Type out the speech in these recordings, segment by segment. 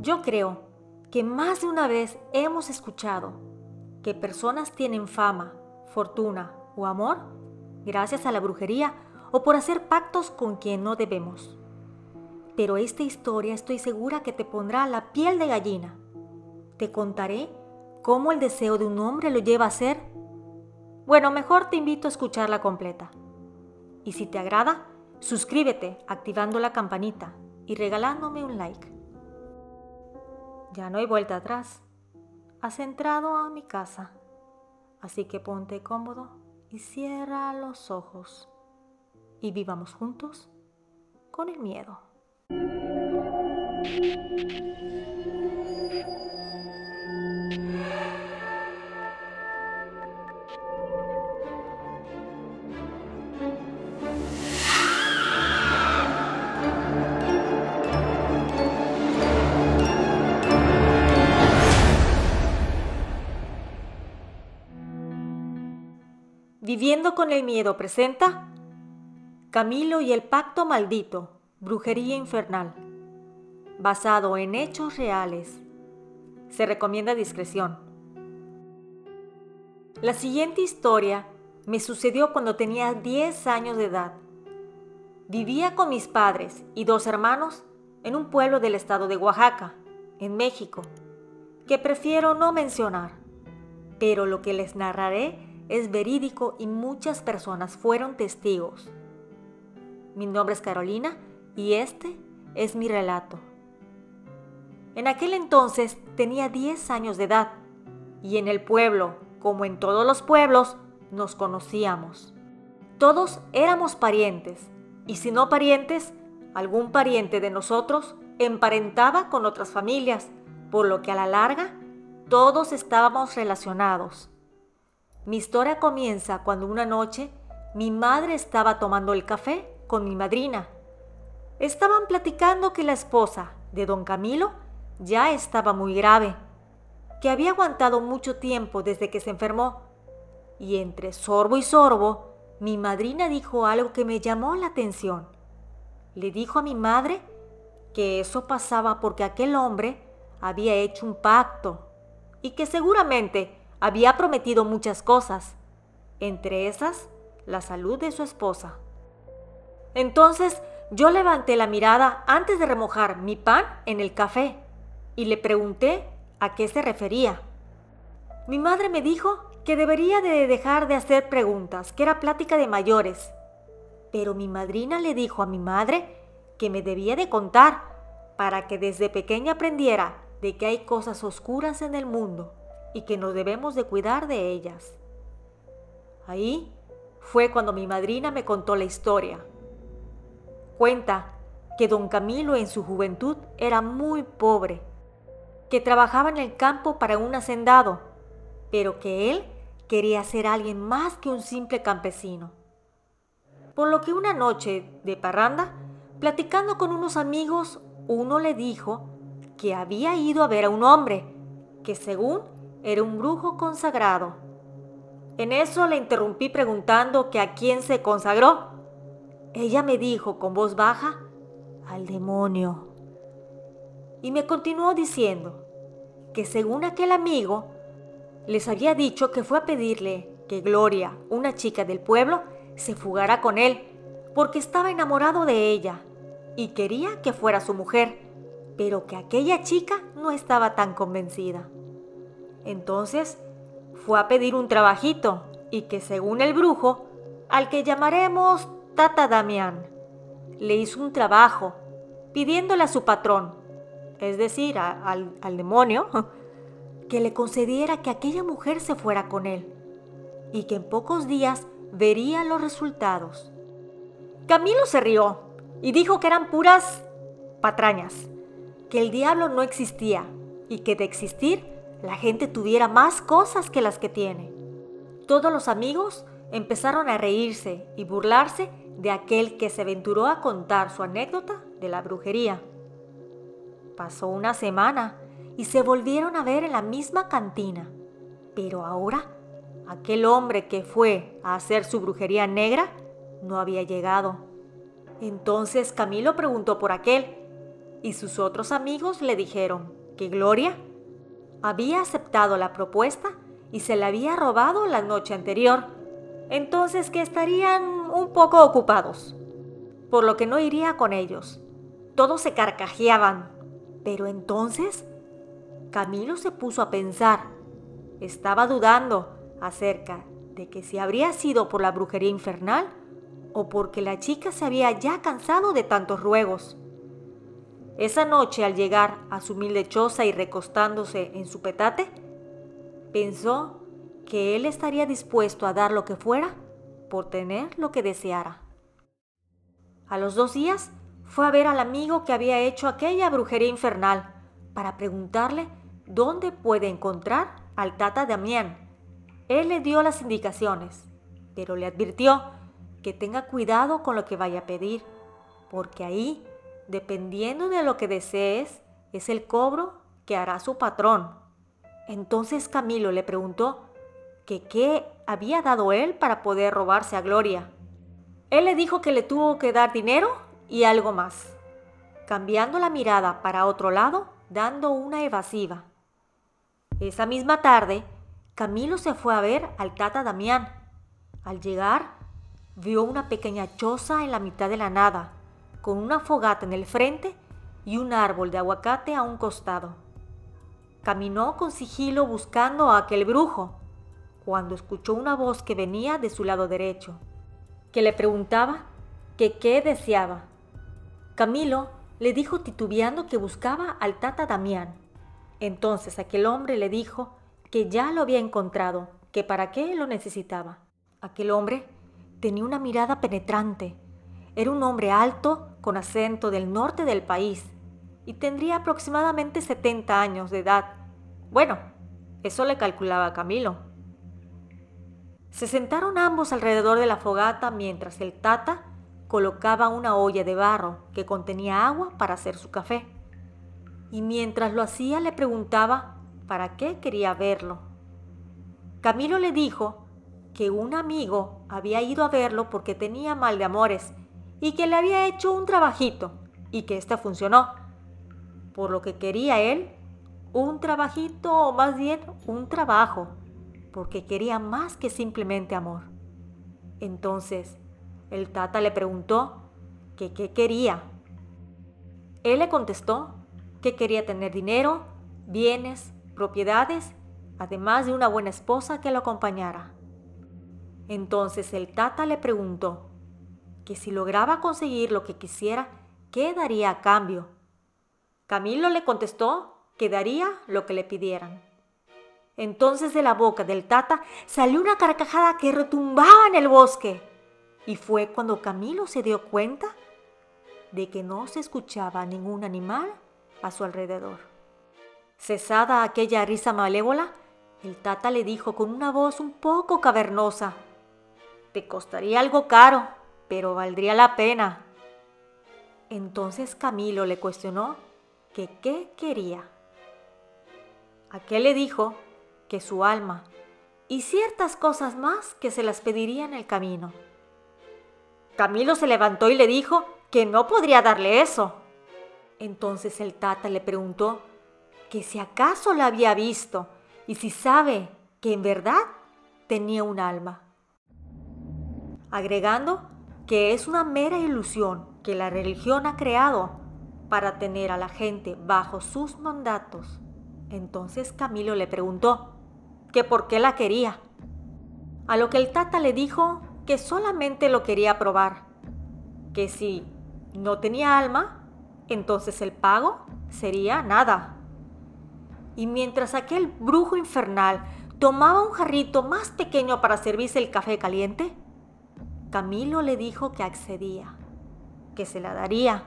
Yo creo que más de una vez hemos escuchado que personas tienen fama, fortuna o amor gracias a la brujería o por hacer pactos con quien no debemos. Pero esta historia estoy segura que te pondrá la piel de gallina. Te contaré cómo el deseo de un hombre lo lleva a hacer. Bueno, mejor te invito a escucharla completa. Y si te agrada, suscríbete activando la campanita y regalándome un like. Ya no hay vuelta atrás. Has entrado a mi casa. Así que ponte cómodo y cierra los ojos. Y vivamos juntos con el miedo. Viviendo con el miedo presenta Camilo y el pacto maldito, brujería infernal, basado en hechos reales. Se recomienda discreción. La siguiente historia me sucedió cuando tenía 10 años de edad. Vivía con mis padres y 2 hermanos en un pueblo del estado de Oaxaca, en México, que prefiero no mencionar, pero lo que les narraré es verídico y muchas personas fueron testigos. Mi nombre es Carolina y este es mi relato. En aquel entonces tenía 10 años de edad y en el pueblo, como en todos los pueblos, nos conocíamos. Todos éramos parientes y si no parientes, algún pariente de nosotros emparentaba con otras familias, por lo que a la larga todos estábamos relacionados. Mi historia comienza cuando una noche mi madre estaba tomando el café con mi madrina. Estaban platicando que la esposa de don Camilo ya estaba muy grave, que había aguantado mucho tiempo desde que se enfermó. Y entre sorbo y sorbo, mi madrina dijo algo que me llamó la atención. Le dijo a mi madre que eso pasaba porque aquel hombre había hecho un pacto y que seguramente había prometido muchas cosas, entre esas, la salud de su esposa. Entonces, yo levanté la mirada antes de remojar mi pan en el café y le pregunté a qué se refería. Mi madre me dijo que debería de dejar de hacer preguntas, que era plática de mayores. Pero mi madrina le dijo a mi madre que me debía de contar para que desde pequeña aprendiera de que hay cosas oscuras en el mundo y que nos debemos de cuidar de ellas. Ahí fue cuando mi madrina me contó la historia. Cuenta que don Camilo en su juventud era muy pobre, que trabajaba en el campo para un hacendado, pero que él quería ser alguien más que un simple campesino. Por lo que una noche de parranda, platicando con unos amigos, uno le dijo que había ido a ver a un hombre, que según era un brujo consagrado. En eso le interrumpí preguntando que a quién se consagró. Ella me dijo con voz baja, al demonio. Y me continuó diciendo que según aquel amigo, les había dicho que fue a pedirle que Gloria, una chica del pueblo, se fugara con él, porque estaba enamorado de ella y quería que fuera su mujer, pero que aquella chica no estaba tan convencida. Entonces fue a pedir un trabajito y que según el brujo, al que llamaremos Tata Damián, le hizo un trabajo pidiéndole a su patrón, es decir, al demonio, que le concediera que aquella mujer se fuera con él y que en pocos días vería los resultados. Camilo se rió y dijo que eran puras patrañas, que el diablo no existía y que de existir la gente tuviera más cosas que las que tiene. Todos los amigos empezaron a reírse y burlarse de aquel que se aventuró a contar su anécdota de la brujería. Pasó una semana y se volvieron a ver en la misma cantina, pero ahora aquel hombre que fue a hacer su brujería negra no había llegado. Entonces Camilo preguntó por aquel y sus otros amigos le dijeron que Gloria había aceptado la propuesta y se la había robado la noche anterior, entonces que estarían un poco ocupados, por lo que no iría con ellos. Todos se carcajeaban, pero entonces Camilo se puso a pensar. Estaba dudando acerca de que si habría sido por la brujería infernal o porque la chica se había ya cansado de tantos ruegos. Esa noche, al llegar a su humilde choza y recostándose en su petate, pensó que él estaría dispuesto a dar lo que fuera por tener lo que deseara. A los 2 días fue a ver al amigo que había hecho aquella brujería infernal para preguntarle dónde puede encontrar al Tata Damián. Él le dio las indicaciones, pero le advirtió que tenga cuidado con lo que vaya a pedir, porque ahí, dependiendo de lo que desees, es el cobro que hará su patrón. Entonces Camilo le preguntó que qué había dado él para poder robarse a Gloria. Él le dijo que le tuvo que dar dinero y algo más, cambiando la mirada para otro lado, dando una evasiva. Esa misma tarde, Camilo se fue a ver al Tata Damián. Al llegar, vio una pequeña choza en la mitad de la nada, con una fogata en el frente y un árbol de aguacate a un costado. Caminó con sigilo buscando a aquel brujo, cuando escuchó una voz que venía de su lado derecho, que le preguntaba que qué deseaba. Camilo le dijo titubeando que buscaba al Tata Damián. Entonces aquel hombre le dijo que ya lo había encontrado, que para qué lo necesitaba. Aquel hombre tenía una mirada penetrante. Era un hombre alto, con acento del norte del país, y tendría aproximadamente 70 años de edad. Bueno, eso le calculaba a Camilo. Se sentaron ambos alrededor de la fogata mientras el Tata colocaba una olla de barro que contenía agua para hacer su café. Y mientras lo hacía le preguntaba para qué quería verlo. Camilo le dijo que un amigo había ido a verlo porque tenía mal de amores y que le había hecho un trabajito y que éste funcionó. Por lo que quería él un trabajito, o más bien un trabajo, porque quería más que simplemente amor. Entonces el Tata le preguntó que qué quería. Él le contestó que quería tener dinero, bienes, propiedades, además de una buena esposa que lo acompañara. Entonces el Tata le preguntó que si lograba conseguir lo que quisiera, ¿qué daría a cambio? Camilo le contestó que daría lo que le pidieran. Entonces de la boca del Tata salió una carcajada que retumbaba en el bosque, y fue cuando Camilo se dio cuenta de que no se escuchaba ningún animal a su alrededor. Cesada aquella risa malévola, el Tata le dijo con una voz un poco cavernosa: «Te costaría algo caro, pero valdría la pena». Entonces Camilo le cuestionó que qué quería. Aquel le dijo que su alma y ciertas cosas más que se las pediría en el camino. Camilo se levantó y le dijo que no podría darle eso. Entonces el Tata le preguntó que si acaso la había visto y si sabe que en verdad tenía un alma, agregando que es una mera ilusión que la religión ha creado para tener a la gente bajo sus mandatos. Entonces Camilo le preguntó que por qué la quería, a lo que el Tata le dijo que solamente lo quería probar, que si no tenía alma, entonces el pago sería nada. Y mientras aquel brujo infernal tomaba un jarrito más pequeño para servirse el café caliente, Camilo le dijo que accedía, que se la daría,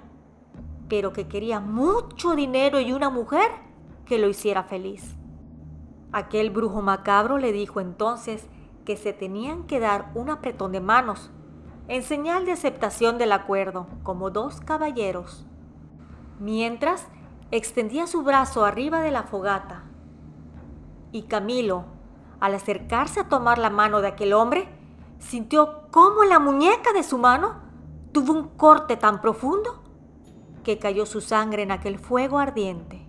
pero que quería mucho dinero y una mujer que lo hiciera feliz. Aquel brujo macabro le dijo entonces que se tenían que dar un apretón de manos, en señal de aceptación del acuerdo, como 2 caballeros, mientras extendía su brazo arriba de la fogata. Y Camilo, al acercarse a tomar la mano de aquel hombre, sintió cómo la muñeca de su mano tuvo un corte tan profundo que cayó su sangre en aquel fuego ardiente.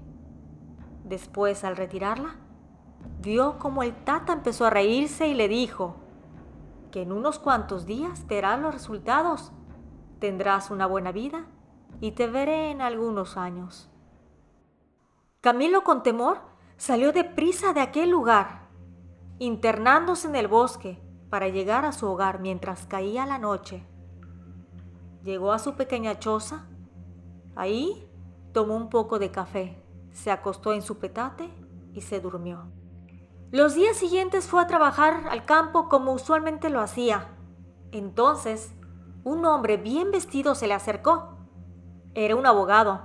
Después, al retirarla, vio como el Tata empezó a reírse y le dijo que en unos cuantos días verás los resultados, tendrás una buena vida y te veré en algunos años. Camilo, con temor, salió deprisa de aquel lugar, internándose en el bosque para llegar a su hogar mientras caía la noche. Llegó a su pequeña choza. Ahí tomó un poco de café, se acostó en su petate y se durmió. Los días siguientes fue a trabajar al campo como usualmente lo hacía. Entonces, un hombre bien vestido se le acercó. Era un abogado.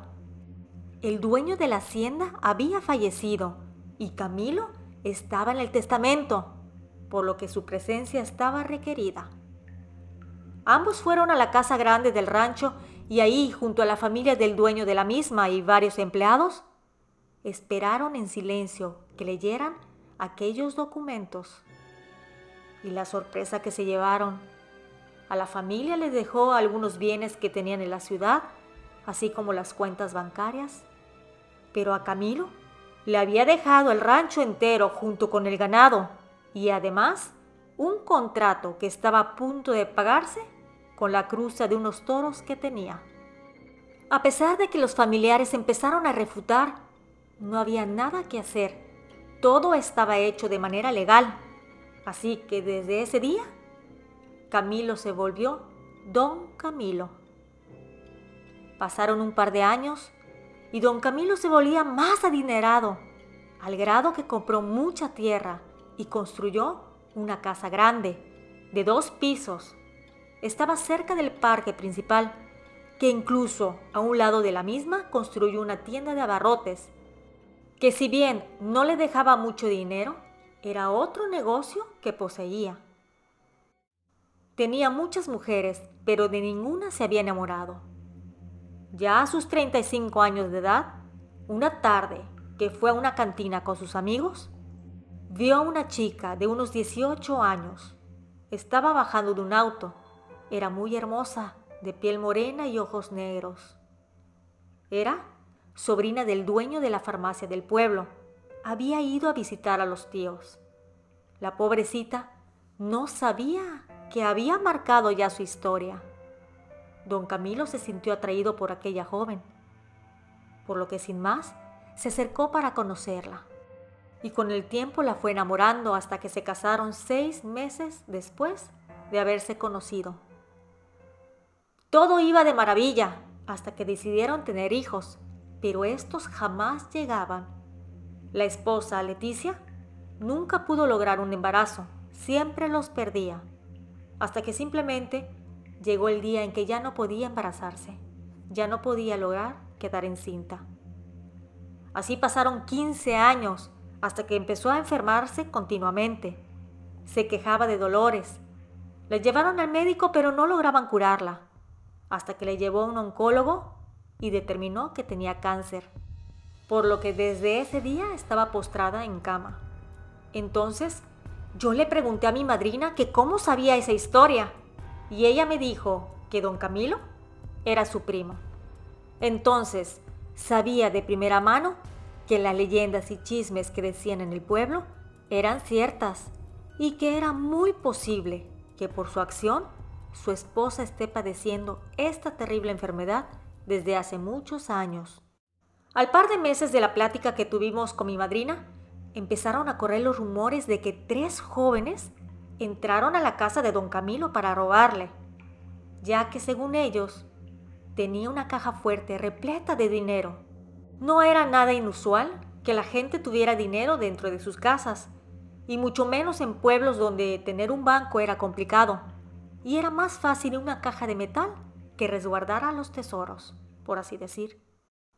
El dueño de la hacienda había fallecido y Camilo estaba en el testamento, por lo que su presencia estaba requerida. Ambos fueron a la casa grande del rancho y ahí, junto a la familia del dueño de la misma y varios empleados, esperaron en silencio que leyeran aquellos documentos. Y la sorpresa que se llevaron. A la familia les dejó algunos bienes que tenían en la ciudad, así como las cuentas bancarias. Pero a Camilo le había dejado el rancho entero junto con el ganado y además un contrato que estaba a punto de pagarse con la cruza de unos toros que tenía. A pesar de que los familiares empezaron a refutar, no había nada que hacer. Todo estaba hecho de manera legal. Así que desde ese día, Camilo se volvió Don Camilo. Pasaron un par de años y Don Camilo se volvía más adinerado, al grado que compró mucha tierra y construyó una casa grande, de 2 pisos. Estaba cerca del parque principal, que incluso a un lado de la misma construyó una tienda de abarrotes, que si bien no le dejaba mucho dinero, era otro negocio que poseía. Tenía muchas mujeres, pero de ninguna se había enamorado. Ya a sus 35 años de edad, una tarde que fue a una cantina con sus amigos, vio a una chica de unos 18 años. Estaba bajando de un auto. Era muy hermosa, de piel morena y ojos negros. Era sobrina del dueño de la farmacia del pueblo. Había ido a visitar a los tíos. La pobrecita no sabía que había marcado ya su historia. Don Camilo se sintió atraído por aquella joven, por lo que sin más se acercó para conocerla. Y con el tiempo la fue enamorando hasta que se casaron 6 meses después de haberse conocido. Todo iba de maravilla hasta que decidieron tener hijos, pero estos jamás llegaban. La esposa, Leticia, nunca pudo lograr un embarazo, siempre los perdía, hasta que simplemente llegó el día en que ya no podía embarazarse, ya no podía lograr quedar encinta. Así pasaron 15 años hasta que empezó a enfermarse continuamente. Se quejaba de dolores. La llevaron al médico pero no lograban curarla, hasta que le llevó a un oncólogo y determinó que tenía cáncer, por lo que desde ese día estaba postrada en cama. Entonces, yo le pregunté a mi madrina que cómo sabía esa historia, y ella me dijo que don Camilo era su primo. Entonces, sabía de primera mano que las leyendas y chismes que decían en el pueblo eran ciertas y que era muy posible que por su acción su esposa esté padeciendo esta terrible enfermedad desde hace muchos años. Al par de meses de la plática que tuvimos con mi madrina, empezaron a correr los rumores de que 3 jóvenes entraron a la casa de don Camilo para robarle, ya que según ellos tenía una caja fuerte repleta de dinero. No era nada inusual que la gente tuviera dinero dentro de sus casas, y mucho menos en pueblos donde tener un banco era complicado, y era más fácil una caja de metal que resguardar a los tesoros, por así decir.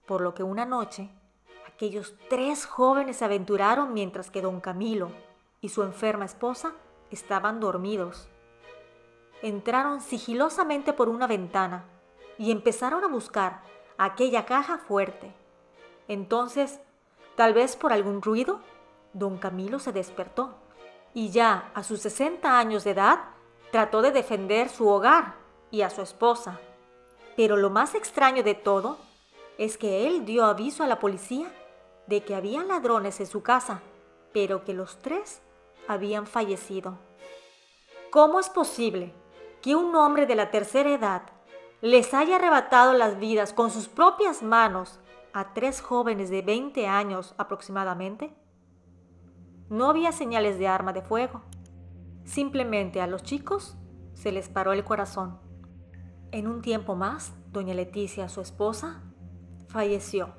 Por lo que una noche, aquellos 3 jóvenes se aventuraron mientras que don Camilo y su enferma esposa estaban dormidos. Entraron sigilosamente por una ventana y empezaron a buscar aquella caja fuerte. Entonces, tal vez por algún ruido, don Camilo se despertó y ya a sus 60 años de edad trató de defender su hogar y a su esposa. Pero lo más extraño de todo es que él dio aviso a la policía de que había ladrones en su casa, pero que los 3 habían fallecido. ¿Cómo es posible que un hombre de la tercera edad les haya arrebatado las vidas con sus propias manos a 3 jóvenes de 20 años aproximadamente? No había señales de arma de fuego. Simplemente a los chicos se les paró el corazón. En un tiempo más, doña Leticia, su esposa, falleció.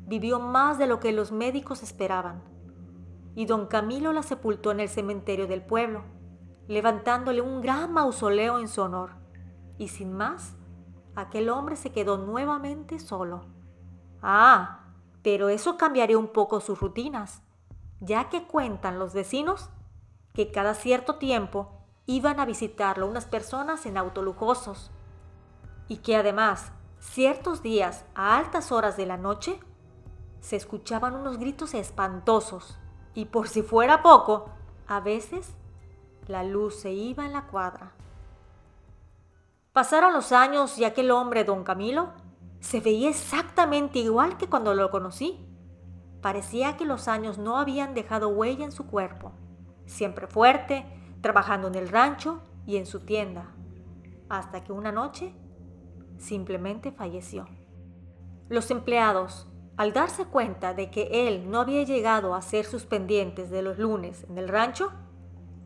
Vivió más de lo que los médicos esperaban. Y don Camilo la sepultó en el cementerio del pueblo, levantándole un gran mausoleo en su honor. Y sin más, aquel hombre se quedó nuevamente solo. Pero eso cambiaría un poco sus rutinas, ya que cuentan los vecinos que cada cierto tiempo iban a visitarlo unas personas en autos lujosos y que además, ciertos días a altas horas de la noche, se escuchaban unos gritos espantosos y por si fuera poco, a veces la luz se iba en la cuadra. Pasaron los años y aquel hombre, don Camilo, se veía exactamente igual que cuando lo conocí. Parecía que los años no habían dejado huella en su cuerpo. Siempre fuerte, trabajando en el rancho y en su tienda. Hasta que una noche, simplemente falleció. Los empleados, al darse cuenta de que él no había llegado a hacer sus pendientes de los lunes en el rancho,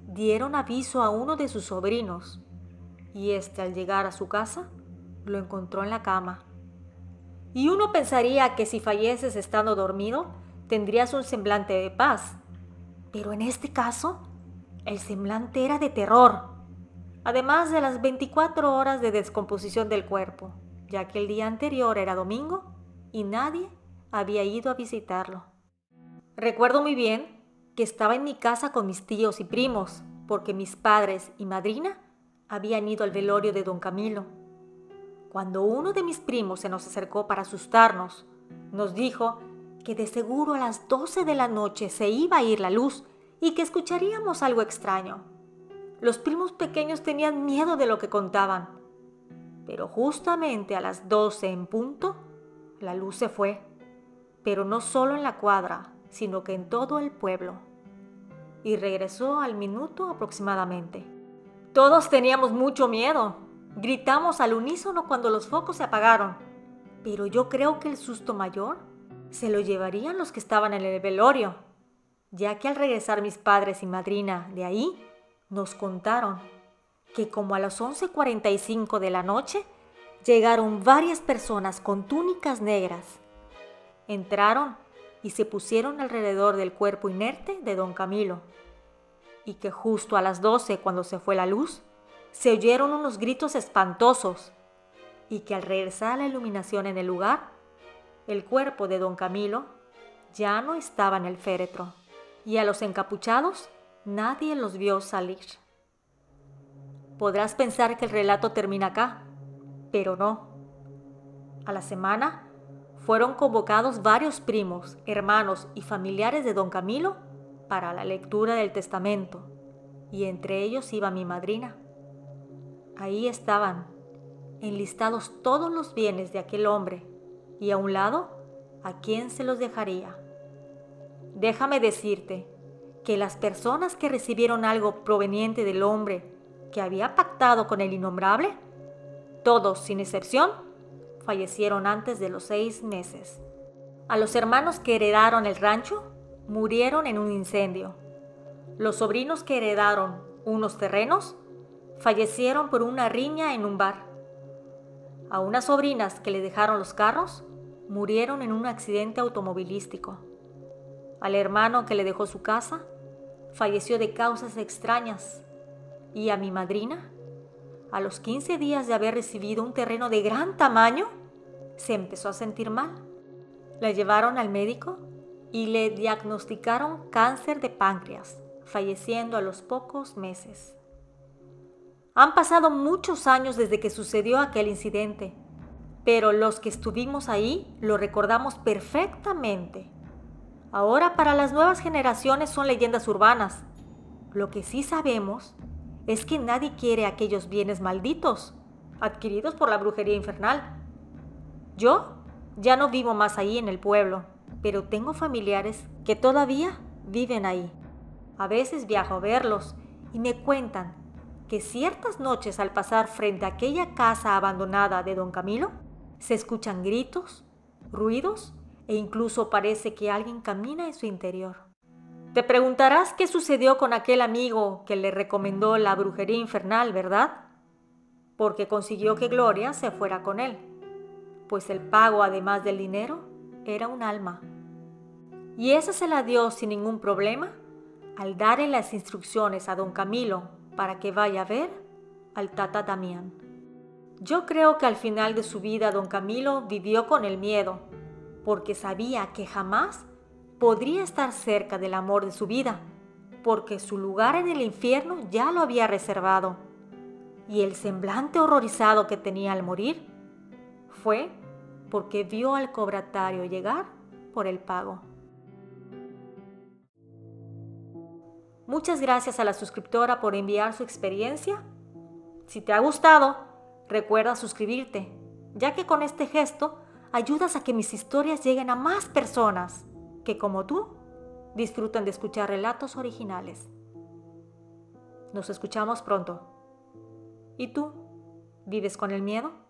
dieron aviso a uno de sus sobrinos. Y al llegar a su casa, lo encontró en la cama. Y uno pensaría que si falleces estando dormido, tendrías un semblante de paz. Pero en este caso, el semblante era de terror, además de las 24 horas de descomposición del cuerpo, ya que el día anterior era domingo y nadie había ido a visitarlo. Recuerdo muy bien que estaba en mi casa con mis tíos y primos, porque mis padres y madrina habían ido al velorio de don Camilo. Cuando uno de mis primos se nos acercó para asustarnos, nos dijo que de seguro a las 12 de la noche se iba a ir la luz y que escucharíamos algo extraño. Los primos pequeños tenían miedo de lo que contaban, pero justamente a las 12 en punto, la luz se fue, pero no solo en la cuadra, sino que en todo el pueblo, y regresó al minuto aproximadamente. Todos teníamos mucho miedo. Gritamos al unísono cuando los focos se apagaron, pero yo creo que el susto mayor se lo llevarían los que estaban en el velorio, ya que al regresar mis padres y madrina de ahí, nos contaron que como a las 11:45 de la noche, llegaron varias personas con túnicas negras. Entraron y se pusieron alrededor del cuerpo inerte de don Camilo, y que justo a las 12, cuando se fue la luz, se oyeron unos gritos espantosos, y que al regresar la iluminación en el lugar, el cuerpo de don Camilo ya no estaba en el féretro, y a los encapuchados nadie los vio salir. Podrás pensar que el relato termina acá, pero no. A la semana fueron convocados varios primos, hermanos y familiares de don Camilo para la lectura del testamento, y entre ellos iba mi madrina. Ahí estaban enlistados todos los bienes de aquel hombre, y a un lado, ¿a quién se los dejaría? Déjame decirte que las personas que recibieron algo proveniente del hombre que había pactado con el innombrable, todos sin excepción, fallecieron antes de los 6 meses. A los hermanos que heredaron el rancho, murieron en un incendio. Los sobrinos que heredaron unos terrenos, fallecieron por una riña en un bar. A unas sobrinas que le dejaron los carros, murieron en un accidente automovilístico. Al hermano que le dejó su casa, falleció de causas extrañas. Y a mi madrina, a los 15 días de haber recibido un terreno de gran tamaño, se empezó a sentir mal. La llevaron al médico y le diagnosticaron cáncer de páncreas, falleciendo a los pocos meses. Han pasado muchos años desde que sucedió aquel incidente, pero los que estuvimos ahí lo recordamos perfectamente. Ahora para las nuevas generaciones son leyendas urbanas. Lo que sí sabemos es que nadie quiere aquellos bienes malditos, adquiridos por la brujería infernal. Yo Ya no vivo más ahí en el pueblo, pero tengo familiares que todavía viven ahí. A veces viajo a verlos y me cuentan que ciertas noches al pasar frente a aquella casa abandonada de don Camilo, se escuchan gritos, ruidos e incluso parece que alguien camina en su interior. Te preguntarás qué sucedió con aquel amigo que le recomendó la brujería infernal, ¿verdad? Porque consiguió que Gloria se fuera con él, pues el pago, además del dinero, era un alma. Y esa se la dio sin ningún problema al darle las instrucciones a don Camilo para que vaya a ver al Tata Damián. Yo creo que al final de su vida don Camilo vivió con el miedo, porque sabía que jamás podría estar cerca del amor de su vida, porque su lugar en el infierno ya lo había reservado. Y el semblante horrorizado que tenía al morir fue porque vio al cobratario llegar por el pago. Muchas gracias a la suscriptora por enviar su experiencia. Si te ha gustado, recuerda suscribirte, ya que con este gesto ayudas a que mis historias lleguen a más personas que, como tú, disfrutan de escuchar relatos originales. Nos escuchamos pronto. ¿Y tú? ¿Vives con el miedo?